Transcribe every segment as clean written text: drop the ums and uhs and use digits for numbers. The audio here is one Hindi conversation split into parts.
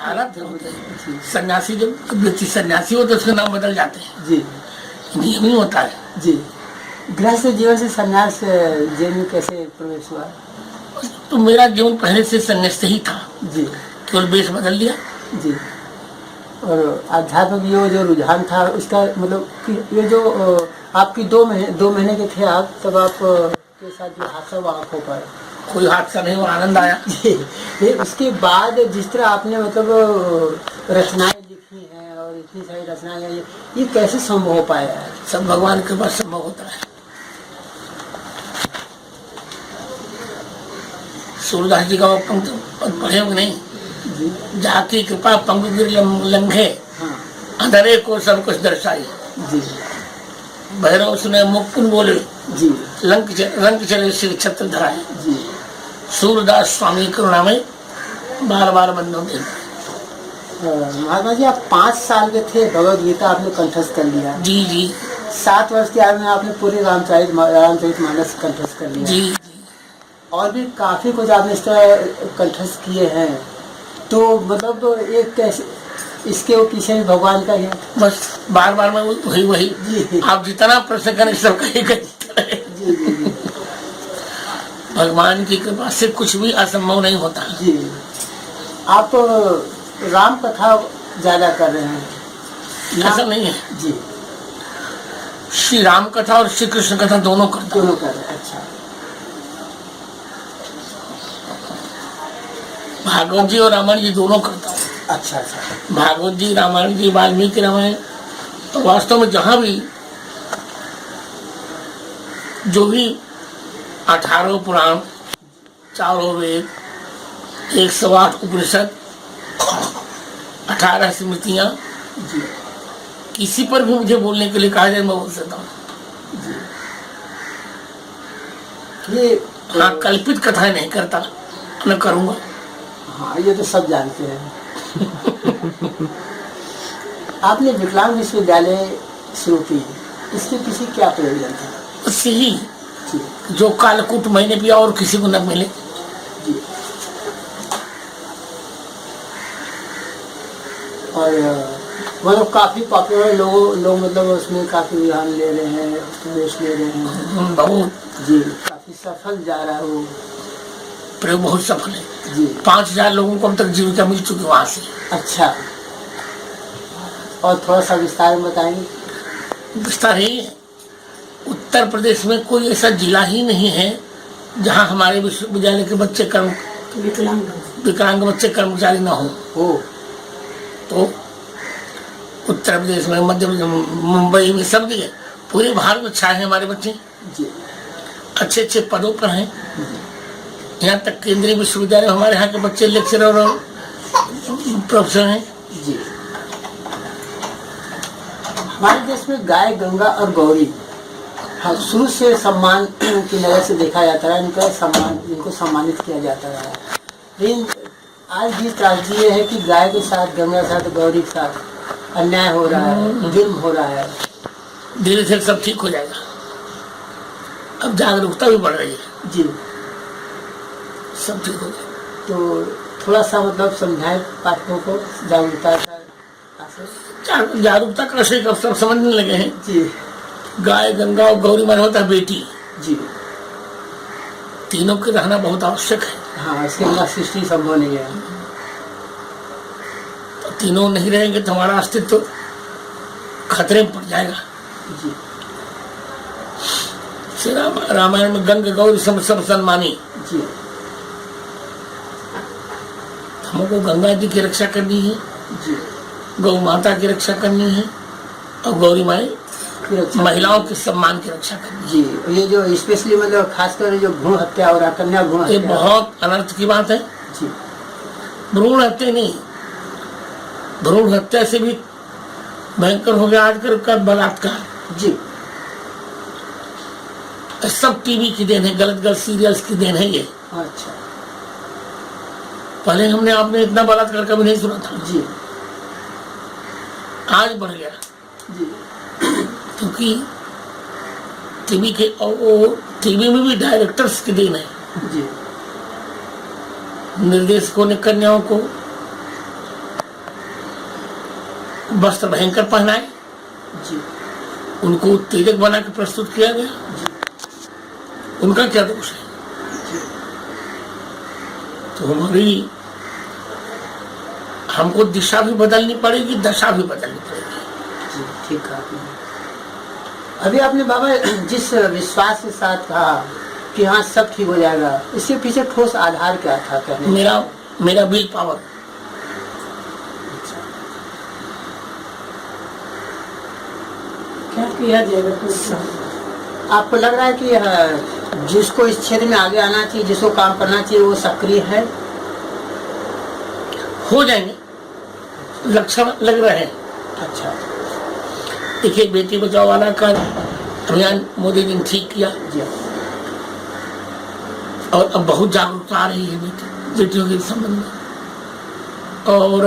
हालत होते हैं। सन्यासी जब व्यक्ति सन्यासी हो तो उसके नाम बदल जाते हैं जी नियम ही होता है। जी। गृहस्थ जीवन से संन्यास जीवन में कैसे प्रवेश हुआ? तो मेरा जीवन पहले से संन्यास ही था, जी केवल वेश बदल दिया। जी। और आध्यात्मिक ये जो रुझान था उसका मतलब कि ये जो आपकी 2 महीने के थे आप, तब आप के साथ जो हादसा हुआ आँखों पर, कोई हादसा नहीं हुआ, आनंद आया। ये उसके बाद जिस तरह आपने मतलब रचनाएं लिखी हैं और इतनी सारी रचनाएं हैं, ये कैसे संभव हो पाया है? सब भगवान के पास संभव होता है। सूरदास जी का वो पंक्ति पढ़े हो नहीं? जी जाकी कृपा पंग गिर लंघे, हाँ अंधेरे को सब कुछ दर्शाई। जी भैरव सुने मुक्कुन बोले, जी रंग चले श्री छत्र धराए। जी। सूरदास स्वामी करुणा में बार बार बंदों के। महात्मा जी, आप 5 साल के थे, भगवद गीता आपने कंठस्थ कर लिया। जी जी 7 वर्ष की आयु में आपने पूरे रामचरितमानस कंठस्थ कर लिया। जी। और भी काफी कुछ आपने इस तरह कंठस्थ किए हैं, तो मतलब ये कैसे, इसके वो पीछे भी भगवान का ही है? बस बार बार मैं वही जी आप जितना प्रश्न करें सब कहीं जी जी भगवान की कृपा से कुछ भी असंभव नहीं होता। जी। आप राम कथा ज्यादा कर रहे हैं? ऐसा नहीं है, जी श्री राम कथा और श्री कृष्ण कथा दोनों करता हूं। दोनों कर रहे हैं। अच्छा भागवत जी और रामायण जी दोनों करता हूँ। अच्छा अच्छा। भागवत जी, रामायण जी, वाल्मीकि रामायण, तो वास्तव में जहाँ भी जो भी 18 पुराण, 4 वेद, 108 उपनिषद, 18 स्मृतियाँ, जी किसी पर भी मुझे बोलने के लिए कहा जाए मैं बोल सकता हूँ। ये हाँ, कल्पित कथाएं नहीं करता, मैं करूँगा। हाँ, ये तो सब जानते हैं। आपने विकलांग विश्वविद्यालय शुरू की, इसके पीछे क्या प्रयोजन था? उससे ही जी जो कालकूट मैंने पिया और किसी को न मिले। जी। और मतलब काफी पॉपुलर लोग मतलब उसमें काफी रुझान ले रहे हैं, प्रवेश ले रहे हैं। बहुत जी, काफी सफल जा रहा है वो प्रयोग, बहुत सफल है। जी। 5000 लोगों को अब तक जीविका मिल चुकी वहाँ से। अच्छा, और थोड़ा सा विस्तार में बताएंगे? विस्तार ही है। उत्तर प्रदेश में कोई ऐसा जिला ही नहीं है जहाँ हमारे विश्वविद्यालय के बच्चे विकलांग बच्चे कर्मचारी न हो। तो उत्तर प्रदेश में, मध्य प्रदेश, मुंबई में, सब जगह, पूरे भारत में छाए हैं हमारे बच्चे। जी अच्छे अच्छे पदों पर हैं। यहाँ तक केंद्रीय विश्वविद्यालय हमारे यहाँ के बच्चे लेक्चरर और प्रोफेसर हैं। जी। हमारे देश में गाय, गंगा और गौरी, हाँ, शुरू से सम्मान की नजर से देखा जाता है, इनको सम्मानित किया जाता है। लेकिन आज भी त्रासदी ये है कि गाय के साथ, गंगा के साथ, गौरी के साथ अन्याय हो रहा है, जुल्म हो रहा है। धीरे धीरे सब ठीक हो जाएगा। अब जागरूकता भी बढ़ रही है। जी, सब ठीक हो जाएगा। तो थोड़ा सा मतलब समझाएं पाठकों को जागरूकता का। जागरूकता का विषय कब सब समझने लगे हैं। जी। गाय, गंगा और गौरी माने होता है बेटी। जी। तीनों के रहना बहुत आवश्यक है। हाँ, इसके बिना सृष्टि संभव नहीं है। तो तीनों नहीं रहेंगे तो हमारा अस्तित्व खतरे में पड़ जाएगा। जी। श्री रामायण में गंगा गौरी सब सम्मानी। जी। हमको गंगा जी की रक्षा करनी है, जी। गौ माता की रक्षा करनी है, और गौरी माई महिलाओं के सम्मान की रक्षा करनी है। जी, ये जो स्पेशली मतलब खासकर जो भ्रूण हत्या और कन्या भ्रूण ये हत्या, बहुत अनर्थ की बात है। जी। भ्रूण हत्या नहीं, भ्रूण हत्या से भी भयंकर हो गया आजकल का बलात्कार। जी। सब टीवी की देन है, गलत गलत सीरियल्स की देन है ये। अच्छा। पहले आपने इतना बलात्कार कभी नहीं सुना था। जी। आज बढ़ गया। जी। क्योंकि टीवी के, और टीवी में भी डायरेक्टर्स की देन है। जी। निर्देशकों ने कन्याओं को वस्त्र भयंकर पहनाए जी उनको उत्तेजक बना के प्रस्तुत किया गया। उनका क्या दोष है? तो हमारी हमको दिशा भी बदलनी पड़ेगी, दशा भी बदलनी पड़ेगी। जी ठीक है। अभी आपने बाबा जिस विश्वास के साथ कहा कि हाँ सब ठीक हो जाएगा, इसके पीछे ठोस आधार क्या था कहने? मेरा विल पावर। क्या किया जाएगा? आपको लग रहा है कि जिसको इस क्षेत्र में आगे आना चाहिए, जिसको काम करना चाहिए, वो सक्रिय है? हो जाएंगे, लक्षण लग रहे हैं। अच्छा। देखिए, बेटी बचाओ वाला का अभियान मोदी जी ने ठीक किया जी। और अब बहुत जागरूकता आ रही है बेटियों के संबंध में। और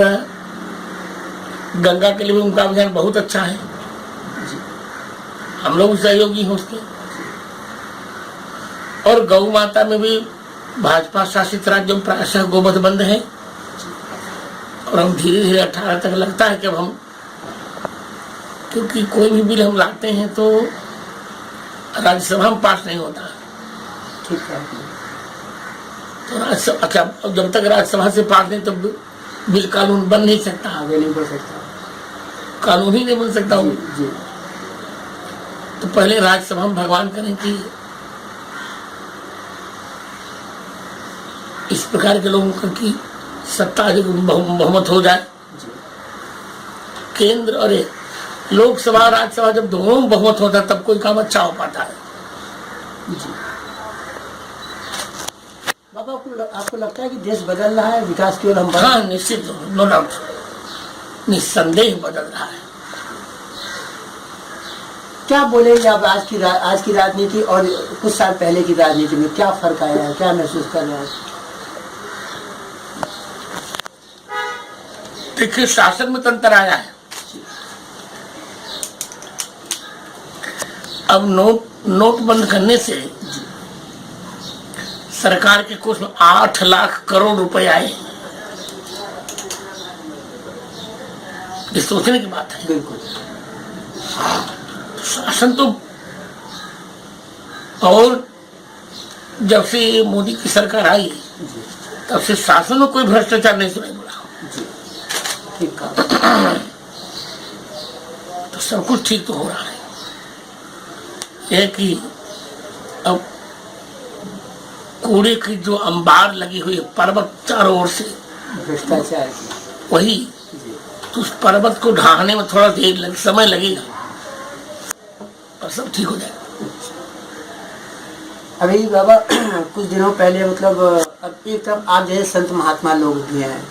गंगा के लिए भी उनका अभियान बहुत अच्छा है। हम लोग सहयोगी हैं उसके। और गौ माता में भी भाजपा शासित राज्यों में प्रायशः गोवध बंद है। और हम धीरे धीरे 18 तक लगता है कि अब हम, क्योंकि कोई भी बिल हम लाते हैं तो राज्यसभा में पास नहीं होता। ठीक है। तो राज्यसभा, अच्छा, जब तक राज्यसभा से पास नहीं तब बिल कानून बन नहीं सकता, आगे नहीं बढ़ सकता, कानून ही नहीं बन सकता। जी। तो पहले राज्यसभा में भगवान करें कि इस प्रकार के लोगों की सत्ता अधिक बहुमत हो जाए। केंद्र और लोकसभा राज्यसभा जब दोनों में बहुमत होता है तब कोई काम अच्छा हो पाता है। जी। बाबा आपको लगता है कि देश बदल रहा है, विकास की ओर हम? हाँ, निश्चित, नो डाउट, निस्संदेह बदल रहा है। क्या बोलेंगे आप आज की राजनीति और कुछ साल पहले की राजनीति में क्या फर्क आया है, क्या महसूस कर रहे हैं? देखिए, शासन में तंत्र आया है। अब नोट बंद करने से सरकार के कोष में 8 लाख करोड़ रुपए आए। ये सोचने की बात है। बिल्कुल। शासन तो, और जब से मोदी की सरकार आई तब से शासन में कोई भ्रष्टाचार नहीं सुनाई पड़ा। ठीक है। तो सब कुछ ठीक तो हो रहा है। यह कि अब कूड़े की जो अंबार लगी हुई है पर्वत चारों ओर से, भ्रष्टाचार, वही तो उस पर्वत को ढाहने में थोड़ा देर समय लगेगा और सब ठीक हो जाएगा। अभी बाबा कुछ दिनों पहले मतलब अब एक तरफ आप जैसे संत महात्मा लोग भी हैं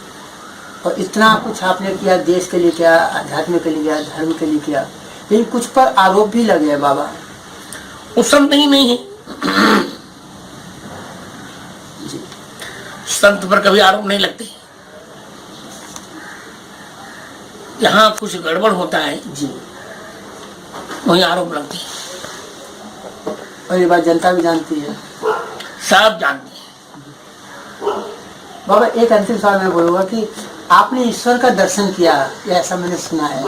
और इतना कुछ आपने किया, देश के लिए किया, अध्यात्म के लिए किया, धर्म के लिए किया, लेकिन कुछ पर आरोप भी लगे हैं बाबा। वो संत नहीं है। संत पर कभी आरोप नहीं लगते। जहाँ कुछ गड़बड़ होता है जी, वही आरोप लगते हैं। और ये बात जनता भी जानती है, सब जानते हैं। बाबा एक अंतिम सवाल मैं बोलूँगा कि आपने ईश्वर का दर्शन किया, ऐसा मैंने सुना है,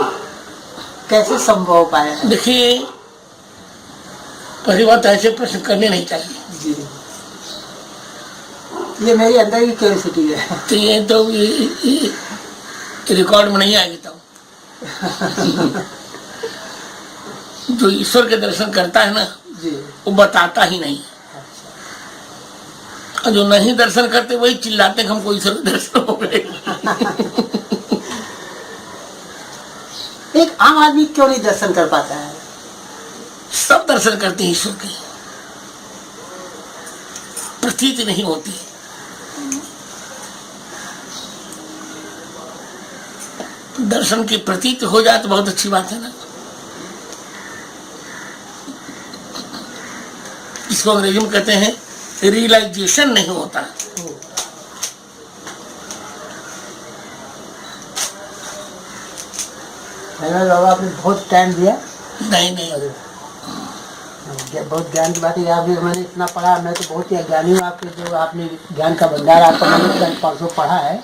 कैसे संभव हो पाया है? देखिए, पहली बात, ऐसे प्रश्न करने नहीं चाहिए जी। ये मेरी अंदर की क्यूरियोसिटी है। तो ये तो ये रिकॉर्ड में नहीं आएगी। तो जो ईश्वर के दर्शन करता है ना जी, वो बताता ही नहीं। और जो नहीं दर्शन करते वही चिल्लाते हैं हमको ईश्वर के दर्शन हो गए। एक आम आदमी क्यों नहीं दर्शन कर पाता है? सब दर्शन करते हैं, ईश्वर की प्रतीति नहीं होती। दर्शन की प्रतीति हो जाए तो बहुत अच्छी बात है ना। इसको अंग्रेजी में कहते हैं रियलाइजेशन नहीं होता। बाबा आपने बहुत टाइम दिया। नहीं, बहुत ज्ञान की बात है। आप भी, मैंने इतना पढ़ा, मैं तो बहुत ही अज्ञानी हूँ। आपके जो आपने ज्ञान का भंडार आपका मैंने परसों पढ़ा है।